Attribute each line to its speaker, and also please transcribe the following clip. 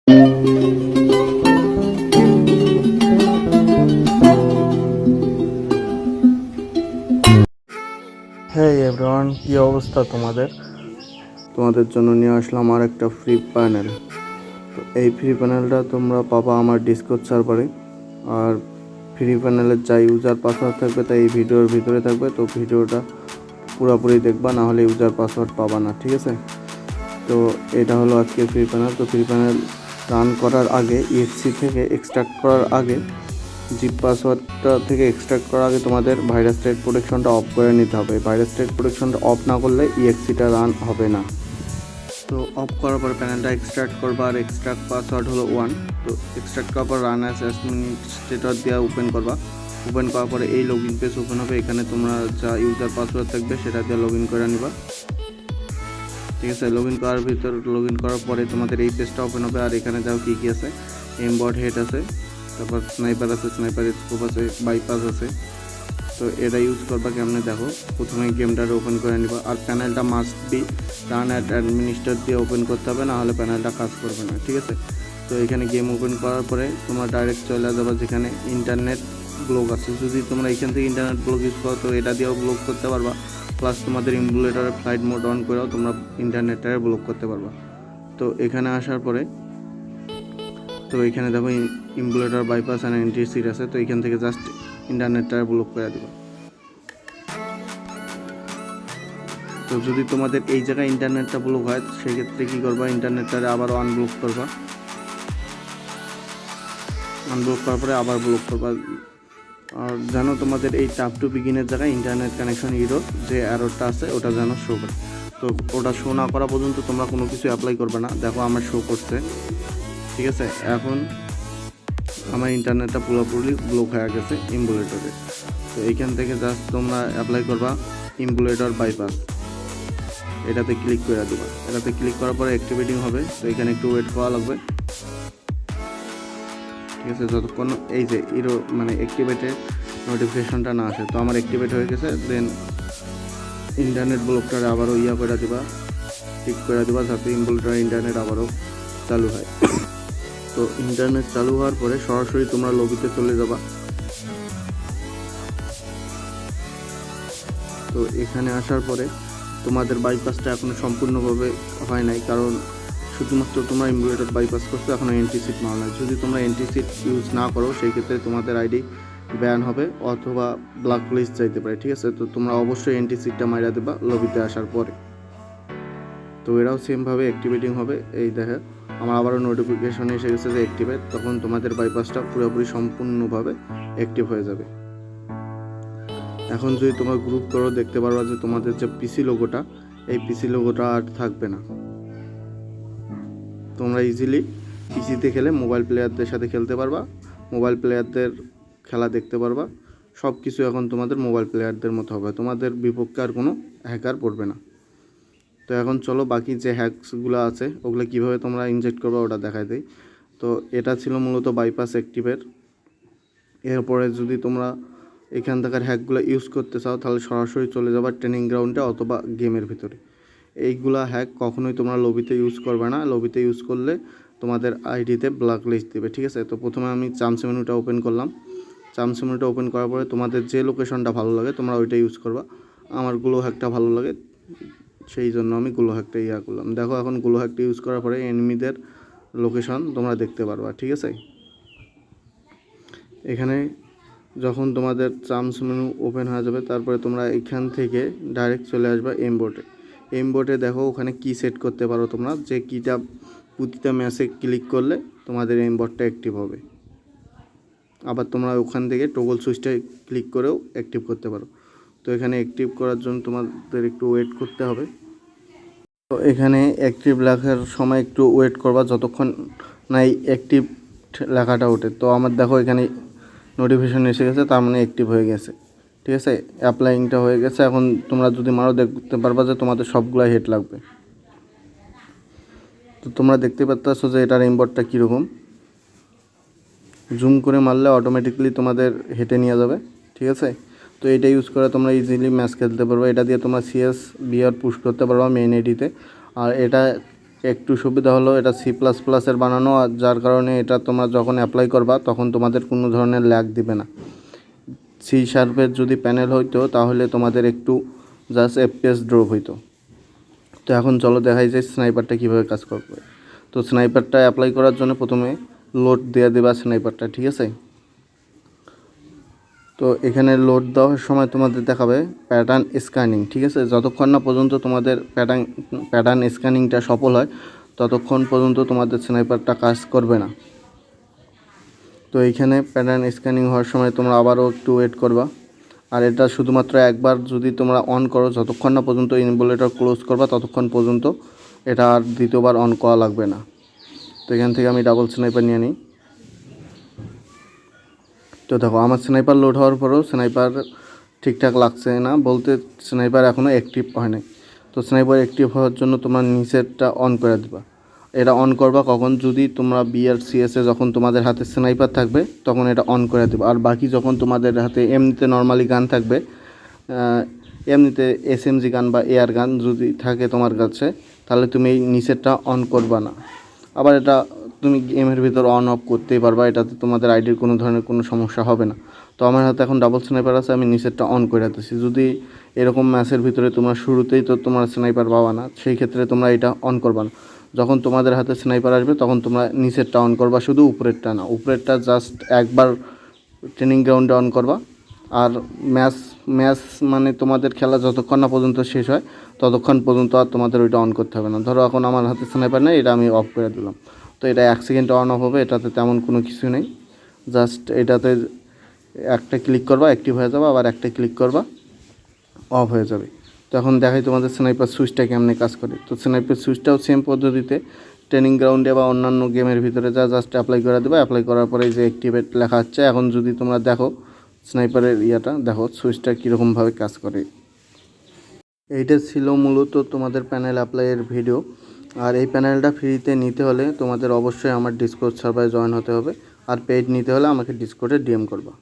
Speaker 1: হ্যাঁ এভরিওয়ান, কি অবস্থা তোমাদের জন্য নিয়ে আসলাম আর একটা ফ্রি প্যানেল। তো এই ফ্রি প্যানেলটা তোমরা পাবা আমার ডিসকর্ড সার্ভারে। আর ফ্রি প্যানেলের যা ইউজার পাসওয়ার্ড থাকবে তা এই ভিডিওর ভিতরে থাকবে, তো ভিডিওটা পুরোপুরি দেখবা, না হলে ইউজার পাসওয়ার্ড পাবা না, ঠিক আছে? তো এটা হলো আজকে ফ্রি প্যানেল। তো ফ্রি প্যানেল রান করার আগে ইএক্সি থেকে এক্সট্রাক্ট করার আগে, জিপ পাসওয়ার্ডটা থেকে এক্সট্রাক্ট করার আগে তোমাদের ভাইরাস থ্রেড প্রোটেকশনটা অফ করে নিতে হবে। ভাইরাস থ্রেড প্রোটেকশনটা অফ না করলে ইএক্সিটা রান হবে না। তো অফ করার পর প্যানেলটা এক্সট্রাক্ট করবা, আর এক্সট্রাক্ট পাসওয়ার্ড হলো 1। তো এক্সট্রাক্ট করার পর রান অ্যাজ অ্যাডমিনিস্ট্রেটর দিয়ে ওপেন করবা। ওপেন করার পরে এই লগ ইন পেজ ওপেন হবে। এখানে তোমরা যা ইউজার পাসওয়ার্ড থাকবে সেটা দিয়ে লগ ইন করে নিবা, ঠিক আছে? লগ ইন করার পরে তোমাদের এই পেজটা ওপেন হবে। আর এখানে দেখো কী কী আছে, এমবট হেড আছে, তারপর স্নাইপার আছে, স্নাইপার স্কোপ আছে, বাইপাস আছে। তো এটা ইউজ করবা কেমনে দেখো, প্রথমে গেমটা ওপেন করে নিবা। আর প্যানেলটা must be run at administrator দিয়ে ওপেন করতে হবে, না হলে প্যানেলটা কাজ করবে না, ঠিক আছে? তো এখানে গেম ওপেন করার পরে তোমরা ডাইরেক্ট চলে যাবে যেখানে ইন্টারনেট ব্লক আছে। যদি তোমরা এখান থেকে ইন্টারনেট ব্লক ইউজ করো তো এটা দিয়েও ব্লক করতে পারবা, প্লাস তোমাদের ইমুলেটরের ফ্লাইট মোড অন করেও তোমরা ইন্টারনেটটাকে ব্লক করতে পারবা। তো এখানে আসার পরে তো এখানে দেখো emulator bypass and entry seat আছে। তো এখান থেকে জাস্ট ইন্টারনেটটা ব্লক করে দেবো। তো যদি তোমাদের এই জায়গায় ইন্টারনেটটা ব্লক হয় সেক্ষেত্রে কী করবা, ইন্টারনেটটা আবারও আনব্লক করবা। আনব্লক করার পরে আবার ব্লক করবা। আর জানো তোমাদের এই টাপ টু বিগিনের জায়গায় ইন্টারনেট কানেকশন ইরোর যে অ্যারোরটা আছে ওটা যেন শো করে। তো ওটা শো না করা পর্যন্ত তোমরা কোনো কিছু অ্যাপ্লাই করবে না। দেখো আমার শো করছে, ঠিক আছে? এখন আমার ইন্টারনেটটা পুরোপুরি ব্লক হয়ে গেছে ইমুলেটরে। তো এইখান থেকে জাস্ট তোমরা অ্যাপ্লাই করবা ইমুলেটর বাইপাস, এটাতে ক্লিক করে দেবা। এটাতে ক্লিক করার পরে অ্যাক্টিভেটিং হবে। তো এখানে একটু ওয়েট করা লাগবে, ঠিক আছে? যতক্ষণ এই যে অ্যাক্টিভেটের নোটিফিকেশনটা না আসে। তো আমার অ্যাক্টিভেট হয়ে গেছে। দেন ইন্টারনেট ব্লকটা আবারও করে দেবা, ঠিক করে দেবা, যাতে ইন্টারনেট আবারও চালু হয়। তো ইন্টারনেট চালু হওয়ার পরে সরাসরি তোমরা লবিতে চলে যাবা। তো এখানে আসার পরে তোমাদের বাইপাসটা এখনও সম্পূর্ণভাবে হয় নাই, কারণ শুধুমাত্র তোমরা ইমুলেটর বাইপাস করছো, এখনও এন্ট্রি সিট মারা নাই। যদি তোমরা এন্ট্রি সিট ইউজ না করো সেই ক্ষেত্রে তোমাদের আইডি ব্যান হবে অথবা ব্ল্যাক লিস্ট যাইতে পারে, ঠিক আছে? তো তোমরা অবশ্যই এন্ট্রি সিটটা মাইরা দেবা লবিতে আসার পরে। তো এরাও সেমভাবে অ্যাক্টিভেটিং হবে। এই দেখে আমার আবারও নোটিফিকেশন এসে গেছে যে অ্যাক্টিভেট, তখন তোমাদের বাইপাসটা পুরোপুরি সম্পূর্ণভাবে অ্যাক্টিভ হয়ে যাবে। এখন যদি তোমরা গ্রুপ করো দেখতে পারবা যে তোমাদের যে পিসি লোগোটা, এই পিসি লোগোটা আর থাকবে না। তোমরা ইজিলি পিসিতে খেলে মোবাইল প্লেয়ারদের সাথে খেলতে পারবা, মোবাইল প্লেয়ারদের খেলা দেখতে পারবা। সব কিছু এখন তোমাদের মোবাইল প্লেয়ারদের মতো হবে, তোমাদের বিপক্ষে আর কোনো হ্যাকার পড়বে না। তো এখন চলো বাকি যে হ্যাকসগুলো আছে ওগুলো কীভাবে তোমরা ইনজেক্ট করবা ওটা দেখায় দেই। তো এটা ছিল মূলত বাইপাস অ্যাক্টিভের। এরপরে যদি তোমরা এখান থেকে হ্যাকগুলো ইউজ করতে চাও তাহলে সরাসরি চলে যাবা ট্রেনিং গ্রাউন্ডে অথবা গেমের ভিতরে। এইগুলা হ্যাক কখনোই তোমরা লবিতে ইউজ করবে না। লবিতে ইউজ করলে তোমাদের আইডিতে ব্ল্যাক লিস্ট দেবে, ঠিক আছে? তো প্রথমে আমি চামচ মেনুটা ওপেন করলাম। চামচ মেনুটা ওপেন করার পরে তোমাদের যে লোকেশনটা ভালো লাগে তোমরা ওইটা ইউজ করবা। আমার গ্লো হ্যাকটা ভালো লাগে, সেই জন্য আমি গ্লো হ্যাকটা করলাম। দেখো এখন গ্লো হ্যাকটা ইউজ করার পরে এনিমিদের লোকেশন তোমরা দেখতে পারবা, ঠিক আছে? এখানে যখন তোমাদের চামচ মেনু ওপেন হয়ে যাবে তারপরে তোমরা এখান থেকে ডাইরেক্ট চলে আসবা এমবোর্ডে দেখো ওখানে কি সেট করতে পারো তোমরা, যে কিটা প্রতিটা ম্যাচে ক্লিক করলে তোমাদের এমবোর্ডটা অ্যাক্টিভ হবে। আবার তোমরা ওখান থেকে টগল সুইচটা ক্লিক করেও অ্যাক্টিভ করতে পারো। তো এখানে অ্যাক্টিভ করার জন্য তোমাদের একটু ওয়েট করতে হবে। তো এখানে অ্যাক্টিভ লেখার সময় একটু ওয়েট করবা যতক্ষণ না এই অ্যাক্টিভ লেখাটা ওঠে। তো আমার দেখো এখানে নোটিফিকেশন এসে গেছে, তার মানে অ্যাক্টিভ হয়ে গেছে, ঠিক আছে? অ্যাপ্লাইংটা হয়ে গেছে। এখন তোমরা যদি মারো দেখতে পারবা যে তোমাদের সবগুলো হেড লাগবে। তো তোমরা দেখতে পাচ্ছ যে এটার এমবটটা কীরকম, জুম করে মারলে অটোমেটিকলি তোমাদের হেঁটে নিয়ে যাবে, ঠিক আছে? তো এটা ইউজ করে তোমরা ইজিলি ম্যাচ খেলতে পারবে। এটা দিয়ে তোমরা সিএস বিআর পুশ করতে পারবা মেইন আইডিতে। আর এটা একটু সুবিধা হলো এটা C++-এর বানানো, আর যার কারণে এটা তোমরা যখন অ্যাপ্লাই করবা তখন তোমাদের কোনো ধরনের ল্যাগ দিবে না। C# যদি প্যানেল হইতো তাহলে তোমাদের একটু জাস্ট FPS ড্রপ হইতো। তো এখন চলো দেখাই যে স্নাইপারটা কীভাবে কাজ করবে। তো স্নাইপারটা অ্যাপ্লাই করার জন্য প্রথমে লোড দিয়ে দেবা স্নাইপারটা, ঠিক আছে। তো এখানে লোড দেওয়ার সময় তোমাদের দেখাবে প্যাটার্ন স্ক্যানিং, ঠিক আছে। যতক্ষণ না পর্যন্ত তোমাদের প্যাটার্ন স্ক্যানিংটা সফল হয় ততক্ষণ পর্যন্ত তোমাদের স্নাইপারটা কাজ করবে না। তো এইখানে প্যাটার্ন স্ক্যানিং হওয়ার সময় তোমরা আবারও একটু ওয়েট করবা। আর এটা শুধুমাত্র একবার যদি তোমরা অন করো, যতক্ষণ না পর্যন্ত ইনভলিউটর ক্লোজ করবা ততক্ষণ পর্যন্ত এটা আর দ্বিতীয়বার অন করা লাগবে না। তো এখান থেকে আমি ডাবল স্নাইপার নিয়ে নিই। তো দেখো আমার স্নাইপার লোড হওয়ার পরেও স্নাইপার ঠিকঠাক লাগছে না, বলতে স্নাইপার এখনও অ্যাক্টিভ হয় নাই। তো স্নাইপার অ্যাক্টিভ হওয়ার জন্য তোমরা নিচেরটা অন করে দেবা। এটা অন করবা কখন, যদি তোমরা BRCS-এ যখন তোমাদের হাতে স্নাইপার থাকবে তখন এটা অন করে দেবা। আর বাকি যখন তোমাদের হাতে এমনিতে নর্মালি গান থাকবে, এমনিতে SMG গান বা এয়ার গান যদি থাকে তোমার কাছে, তাহলে তুমি এই নিচেরটা অন করবা না। আবার এটা তুমি গেমের ভিতর অন অফ করতেই পারবা, এটাতে তোমাদের আইডির কোনো ধরনের কোনো সমস্যা হবে না। তো আমার হাতে এখন ডাবল স্নাইপার আছে, আমি নিচেরটা অন করে দিতেছি। যদি এরকম ম্যাচের ভিতরে তোমরা শুরুতেই তো তোমার স্নাইপার পাবা না, সেই ক্ষেত্রে তোমরা এটা অন করবা না। যখন তোমাদের হাতে স্নাইপার আসবে তখন তোমরা নিচেরটা অন করবা, শুধু উপরেরটা না। উপরেরটা জাস্ট একবার ট্রেনিং গ্রাউন্ডে অন করবা। আর ম্যাচ মানে তোমাদের খেলা যতক্ষণ না পর্যন্ত শেষ হয় ততক্ষণ পর্যন্ত আর তোমাদের ওইটা অন করতে হবে না। ধরো এখন আমার হাতে স্নাইপার নেই, এটা আমি অফ করে দিলাম। তো এটা 1 সেকেন্ডে অন অফ হবে, এটাতে তেমন কোনো কিছু নেই। জাস্ট এটাতে একটা ক্লিক করবা অ্যাক্টিভ হয়ে যাবে, আবার একটা ক্লিক করবা অফ হয়ে যাবে। তো এখন দেখাই তোমাদের স্নাইপার সুইচটা কেমনে কাজ করে। তো স্নাইপার সুইচটাও সেম পদ্ধতিতে ট্রেনিং গ্রাউন্ডে বা অন্যান্য গেমের ভিতরে জাস্ট অ্যাপ্লাই করে দেবে। অ্যাপ্লাই করার পরে যে অ্যাক্টিভেট লেখা হচ্ছে, এখন যদি তোমরা দেখো স্নাইপারের দেখো সুইচটা কীরকমভাবে কাজ করে। এইটা ছিল মূলত তোমাদের প্যানেল অ্যাপ্লাইয়ের ভিডিও। আর এই প্যানেলটা ফ্রিতে নিতে হলে তোমাদের অবশ্যই আমার ডিসকর্ড সার্ভারে জয়েন হতে হবে, আর পেইড নিতে হলে আমাকে ডিসকর্ডে DM করবা।